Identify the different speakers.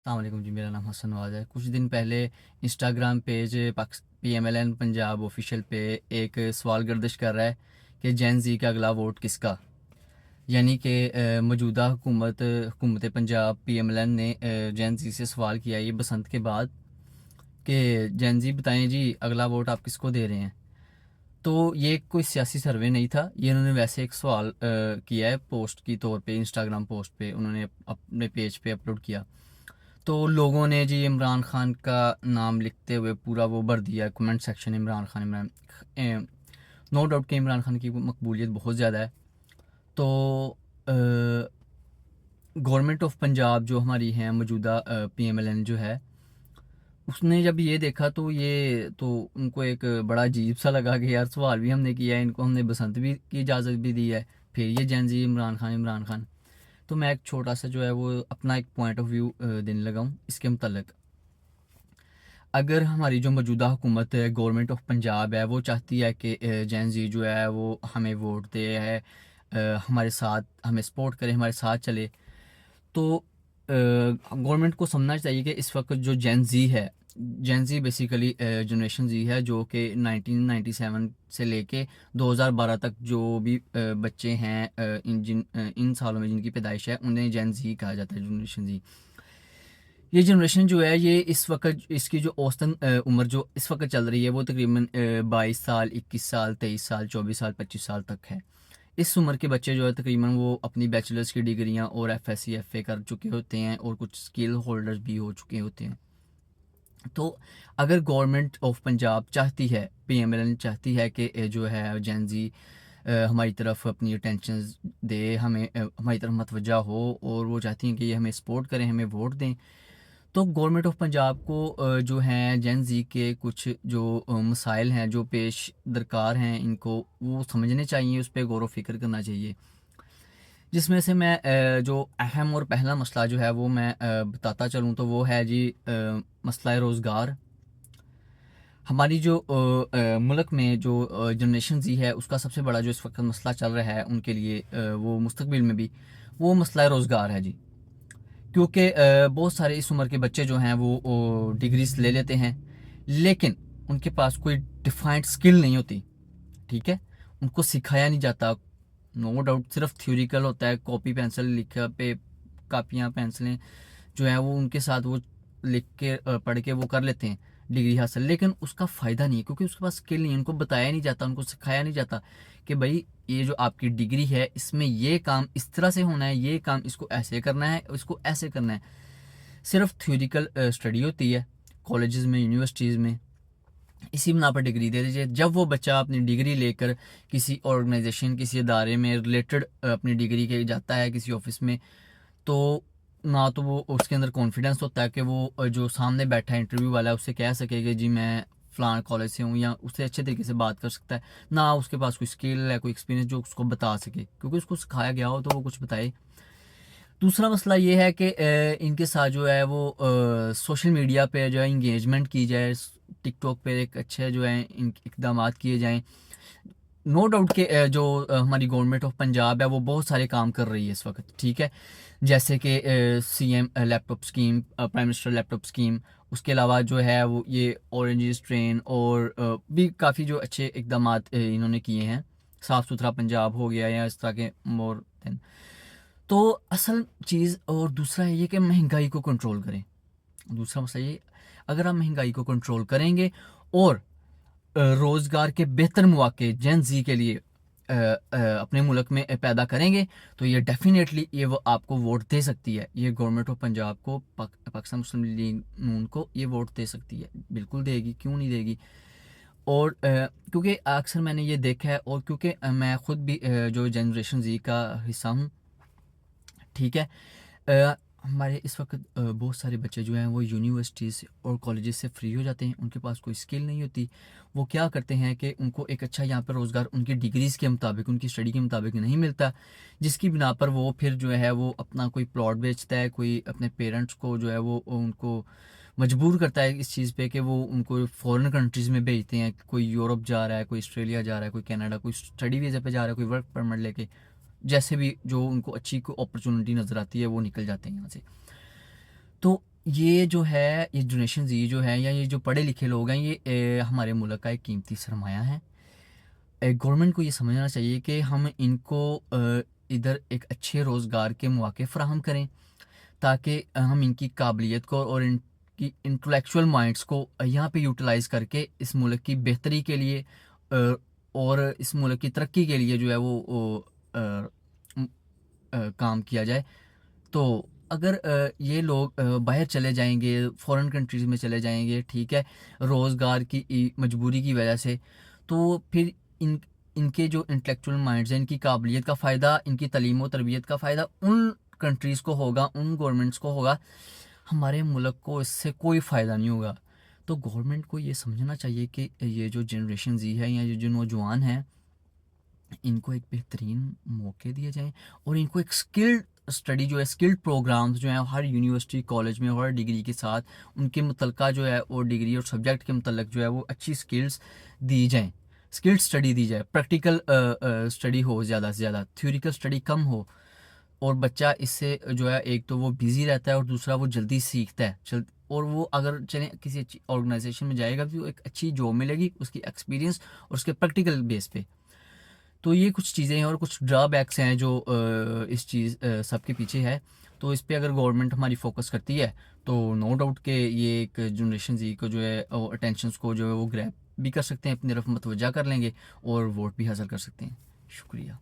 Speaker 1: अस्सलामुअलैकुम जी, मेरा नाम हसन नवाज़ है। कुछ दिन पहले Instagram page PMLN Punjab official पे एक सवाल गर्दिश कर रहा है कि जेन ज़ी का अगला वोट किसका। यानी कि मौजूदा हुकूमत पंजाब PMLN ने जेन ज़ी से सवाल किया ये बसंत के बाद कि जेन ज़ी बताएं जी अगला वोट आप किसको दे रहे हैं। तो ये कोई सियासी सर्वे नहीं था, ये उन्होंने वैसे एक सवाल किया है पोस्ट की तौर पे, इंस्टाग्राम पोस्ट पे उन्होंने अपने पेज पे अपलोड किया। तो लोगों ने जी इमरान खान का नाम लिखते हुए पूरा वो भर दिया comment section. Imran no doubt कि इमरान खान की मकबूलियत बहुत ज़्यादा है। तो गवर्नमेंट ऑफ पंजाब जो हमारी है मौजूदा PMLN जो है, उसने जब ये देखा तो ये तो उनको एक बड़ा अजीब सा लगा कि यार सवाल भी हमने किया है, इनको हमने बसंत भी की इजाज़त भी दी है, फिर ये जेन ज़ी इमरान खान। तो मैं एक छोटा सा जो है वो अपना एक पॉइंट ऑफ व्यू देने लगा हूँ इसके मतलब। अगर हमारी जो मौजूदा हुकूमत है, गवर्नमेंट ऑफ पंजाब है, वो चाहती है कि जेन ज़ी जो है वो हमें वोट दे है, हमारे साथ हमें सपोर्ट करे, हमारे साथ चले, तो गवर्नमेंट को समझना चाहिए कि इस वक्त जो जेन ज़ी बेसिकली जनरेशन जी है जो कि 1997 से लेके 2012 तक जो भी बच्चे हैं इन सालों में जिनकी पैदाइश है उन्हें जेन ज़ी कहा जाता है, जनरेशन जी। ये जनरेशन जो है ये इस वक्त इसकी जो औसतन उम्र जो इस वक्त चल रही है वो तकरीबन 22 साल, 21 साल, 23 साल, 24 साल, 25 साल तक है। इस उम्र के बच्चे जो है तकरीबन वो अपनी बैचलर्स की डिग्रियां और FSc FA कर चुके होते हैं और कुछ स्किल होल्डर्स भी हो चुके होते हैं। तो अगर गवर्नमेंट ऑफ पंजाब चाहती है, PMLN चाहती है कि जो है जेन ज़ी हमारी तरफ अपनी अटेंशन दे, हमें हमारी तरफ मतवजा हो और वो चाहती हैं कि ये हमें सपोर्ट करें, हमें वोट दें, तो गवर्नमेंट ऑफ पंजाब को जो हैं जेन ज़ी के कुछ जो मसाइल हैं जो पेश दरकार हैं, इनको वो समझने चाहिए, उस पर गौर व फिक्र करना चाहिए। जिसमें से मैं जो अहम और पहला मसला जो है वो मैं बताता चलूँ तो वो है जी मसला रोज़गार। हमारी जो मुल्क में जो जनरेशन जी है उसका सबसे बड़ा जो इस वक्त मसला चल रहा है उनके लिए, वो मुस्तकबिल में भी वो मसला रोज़गार है जी। क्योंकि बहुत सारे इस उम्र के बच्चे जो हैं वो डिग्रीज ले लेते हैं, लेकिन उनके पास कोई डिफाइंड स्किल नहीं होती। ठीक है, उनको सिखाया नहीं जाता। नो डाउट सिर्फ थ्योरिकल होता है, कॉपी पेंसिल लिखा पे, कापियाँ पेंसिलें जो है वो उनके साथ वो लिख के पढ़ के वो कर लेते हैं डिग्री हासिल, लेकिन उसका फ़ायदा नहीं है क्योंकि उसके पास स्किल नहीं है। उनको बताया नहीं जाता, उनको सिखाया नहीं जाता कि भाई ये जो आपकी डिग्री है इसमें ये काम इस तरह से होना है, ये काम इसको ऐसे करना है, इसको ऐसे करना है। सिर्फ थ्योरिकल स्टडी होती है कॉलेजेस में, यूनिवर्सिटीज़ में, इसी बिना पर डिग्री दे दीजिए। जब वो बच्चा अपनी डिग्री लेकर किसी ऑर्गेनाइजेशन, किसी इदारे में रिलेटेड अपनी डिग्री के जाता है किसी ऑफिस में, तो ना तो वो उसके अंदर कॉन्फिडेंस होता है कि वो जो सामने बैठा है इंटरव्यू वाला है उससे कह सके कि जी मैं फ़लाँ कॉलेज से हूँ, या उससे अच्छे तरीके से बात कर सकता है। ना उसके पास कोई स्किल है, कोई एक्सपीरियंस जो उसको बता सके, क्योंकि उसको सिखाया गया हो तो वो कुछ बताए। दूसरा मसला ये है कि इनके साथ जो है वो सोशल मीडिया पे जो है इंगेजमेंट की जाए, टिकटॉक पे एक अच्छे जो है इकदाम किए जाएँ। नो डाउट कि जो हमारी गवर्नमेंट ऑफ पंजाब है वो बहुत सारे काम कर रही है इस वक्त, ठीक है, जैसे कि CM laptop scheme, prime minister laptop scheme, उसके अलावा जो है वो ये ऑरेंज ट्रेन और भी काफ़ी जो अच्छे इकदाम इन्होंने किए हैं। साफ़ सुथरा पंजाब हो गया या इस तरह के मोर देन। तो असल चीज़ और दूसरा है ये कि महंगाई को कंट्रोल करें। दूसरा मसला ये, अगर आप महंगाई को कंट्रोल करेंगे और रोज़गार के बेहतर मौके जेन ज़ी के लिए अपने मुल्क में पैदा करेंगे, तो ये डेफिनेटली ये वो आपको वोट दे सकती है। ये गवर्नमेंट ऑफ पंजाब को, पाकिस्तान मुस्लिम लीग नून को ये वोट दे सकती है, बिल्कुल देगी, क्यों नहीं देगी। और क्योंकि अक्सर मैंने ये देखा है, और क्योंकि मैं ख़ुद भी जो जनरेशन ज़ी का हिस्सा हूँ, ठीक है, हमारे इस वक्त बहुत सारे बच्चे जो हैं वो यूनिवर्सिटीज़ और कॉलेजेस से फ्री हो जाते हैं, उनके पास कोई स्किल नहीं होती। वो क्या करते हैं कि उनको एक अच्छा यहाँ पर रोज़गार उनकी डिग्रीज़ के मुताबिक, उनकी स्टडी के मुताबिक नहीं मिलता, जिसकी बिना पर वो फिर जो है वो अपना कोई प्लॉट बेचता है, कोई अपने पेरेंट्स को जो है वो उनको मजबूर करता है इस चीज़ पे कि वो उनको फ़ॉरेन कंट्रीज़ में भेजते हैं। कोई यूरोप जा रहा है, कोई ऑस्ट्रेलिया जा रहा है, कोई कनाडा, कोई स्टडी वीज़ा पे जा रहा है, कोई वर्क परमिट लेके, जैसे भी जो उनको अच्छी कोई अपॉर्चुनिटी नज़र आती है वो निकल जाते हैं यहाँ से। तो ये जो है ये जनरेशन जी जो है या ये जो पढ़े लिखे लोग हैं, ये हमारे मुल्क का एक कीमती सरमाया है। गवर्नमेंट को ये समझना चाहिए कि हम इनको इधर एक अच्छे रोज़गार के मौके फ़राहम करें, ताकि हम इनकी काबिलियत को और इनकी इंटेलेक्चुअल माइंड्स को यहाँ पे यूटिलाइज़ करके इस मुल्क की बेहतरी के लिए और इस मुल्क की तरक्की के लिए जो है वो काम किया जाए। तो अगर ये लोग बाहर चले जाएंगे, फॉरेन कंट्रीज़ में चले जाएंगे, ठीक है, रोज़गार की मजबूरी की वजह से, तो फिर इनके जो इंटेलेक्चुअल माइंड्स हैं, इनकी काबिलियत का फ़ायदा, इनकी तालीम और तरबियत का फ़ायदा उन कंट्रीज़ को होगा, उन गवर्नमेंट्स को होगा। हमारे मुल्क को इससे कोई फ़ायदा नहीं होगा। तो गवर्नमेंट को ये समझना चाहिए कि ये जो जनरेशन जी है या ये जो नौजवान हैं, इनको एक बेहतरीन मौके दिए जाएँ और इनको एक स्किल्ड स्टडी जो है, स्किल्ड प्रोग्राम्स जो हैं हर यूनिवर्सिटी कॉलेज में हर डिग्री के साथ उनके मुतलका जो है वो डिग्री और सब्जेक्ट के मुतलक जो है वो अच्छी स्किल्स दी जाएँ, स्किल्ड स्टडी दी जाए, प्रैक्टिकल स्टडी हो ज़्यादा से ज़्यादा, थ्योरिकल स्टडी कम हो। और बच्चा इससे जो है एक तो वो बिज़ी रहता है और दूसरा वो जल्दी सीखता है और वो अगर चले किसी अच्छी ऑर्गेनाइजेशन में जाएगा तो एक अच्छी जॉब मिलेगी उसकी एक्सपीरियंस और उसके प्रैक्टिकल बेस पे। तो ये कुछ चीज़ें हैं और कुछ ड्रॉबैक्स हैं जो इस चीज़ सबके पीछे है। तो इस पे अगर गवर्नमेंट हमारी फोकस करती है तो नो डाउट के ये एक जनरेशन जी को जो है अटेंशन को जो है वो ग्रैब भी कर सकते हैं, अपनी तरफ मतवज्जा कर लेंगे और वोट भी हासिल कर सकते हैं। शुक्रिया।